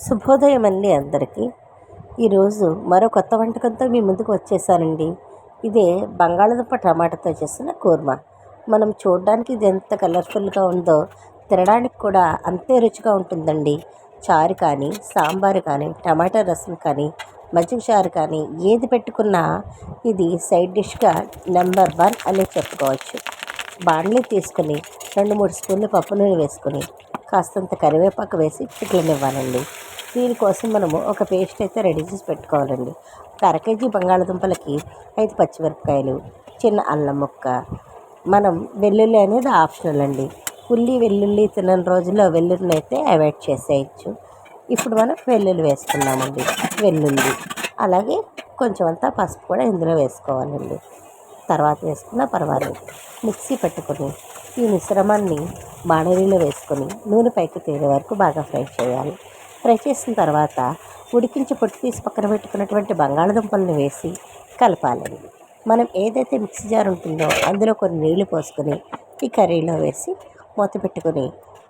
శుభోదయం అండి అందరికీ. ఈరోజు మరో కొత్త వంటకంతో మీ ముందుకు వచ్చేసానండి. ఇదే బంగాళదుంప టమాటాతో చేసిన కూర్మా. మనం చూడడానికి ఇది ఎంత కలర్ఫుల్గా ఉందో తినడానికి కూడా అంతే రుచిగా ఉంటుందండి. చారు కానీ, సాంబారు కానీ, టమాటా రసం కానీ, మజ్జిగ చారు కానీ ఏది పెట్టుకున్నా ఇది సైడ్ డిష్గా నెంబర్ 1 అనే చెప్పుకోవచ్చు. బాణలి తీసుకుని 2-3 స్పూన్లు పప్పు నూనె వేసుకుని కాస్తంత కరివేపాకు వేసి చిట్లనివ్వాలండి. దీనికోసం మనము ఒక పేస్ట్ అయితే రెడీ చేసి పెట్టుకోవాలండి. ఒక అర కేజీ బంగాళదుంపలకి 5 పచ్చిమిరపకాయలు, చిన్న అల్లం ముక్క. మనం వెల్లుల్లి అనేది ఆప్షనల్ అండి. వెల్లుల్లి తినని రోజుల్లో వెల్లుల్లిని అయితే అవాయిడ్ చేసేయచ్చు. ఇప్పుడు మనం వెల్లుల్లి వేసుకున్నామండి. వెల్లుల్లి అలాగే కొంచెం అంతా పసుపు కూడా ఇందులో వేసుకోవాలండి. తర్వాత వేసుకున్నా పర్వాలేదు. మిక్సీ పెట్టుకొని ఈ మిశ్రమాన్ని బాణలిలో వేసుకొని నూనె పైకి తేలే వరకు బాగా ఫ్రై చేయాలి. ఫ్రై చేసిన తర్వాత ఉడికించి పొట్టు తీసి పక్కన పెట్టుకున్నటువంటి బంగాళదుంపలను వేసి కలపాలండి. మనం ఏదైతే మిక్సీ జార్ ఉంటుందో అందులో కొన్ని నీళ్లు పోసుకొని ఈ కర్రీలో వేసి మూత పెట్టుకొని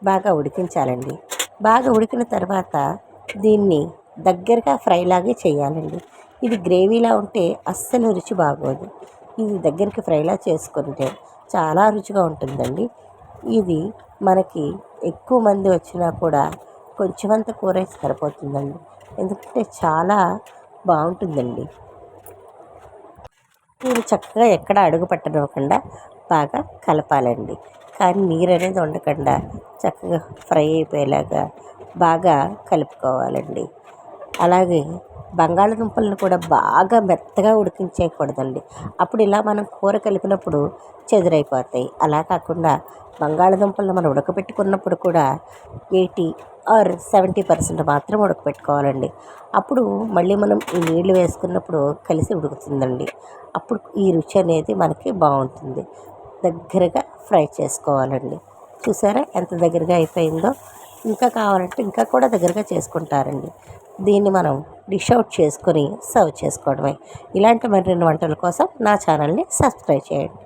బాగా ఉడికించాలండి. బాగా ఉడికిన తర్వాత దీన్ని దగ్గరగా ఫ్రైలాగే చేయాలండి. ఇది గ్రేవీలా ఉంటే అస్సలు రుచి బాగోదు. ఇది దగ్గరికి ఫ్రైలా చేసుకుంటే చాలా రుచిగా ఉంటుందండి. ఇది మనకి ఎక్కువ మంది వచ్చినా కూడా కొంచెమంత కూర సరిపోతుందండి. ఎందుకంటే చాలా బాగుంటుందండి. దీన్ని చక్కగా ఎక్కడ అడుగు పట్టనివ్వకుండా బాగా కలపాలండి. కానీ నీరు అనేది ఉండకుండా చక్కగా ఫ్రై అయిపోయేలాగా బాగా కలుపుకోవాలండి. అలాగే బంగాళదుంపలను కూడా బాగా మెత్తగా ఉడికించేయకూడదండి. అప్పుడు ఇలా మనం కూర కలిపినప్పుడు చెదిరైపోతాయి. అలా కాకుండా బంగాళదుంపలను మనం ఉడకబెట్టుకున్నప్పుడు కూడా 80 ఆర్ 70% మాత్రం ఉడకబెట్టుకోవాలండి. అప్పుడు మళ్ళీ మనం ఈ నీళ్లు వేసుకున్నప్పుడు కలిసి ఉడుకుతుందండి. అప్పుడు ఈ రుచి అనేది మనకి బాగుంటుంది. దగ్గరగా ఫ్రై చేసుకోవాలండి. చూసారా ఎంత దగ్గరగా అయిపోయిందో. ఇంకా కావాలంటే ఇంకా కూడా దగ్గరగా చేసుకుంటారండి. దీన్ని మనం డిష్ అవుట్ చేసుకొని సర్వ్ చేసుకోవడమే. ఇలాంటి మరిన్ని వంటల కోసం నా ఛానల్ని సబ్స్క్రైబ్ చేయండి.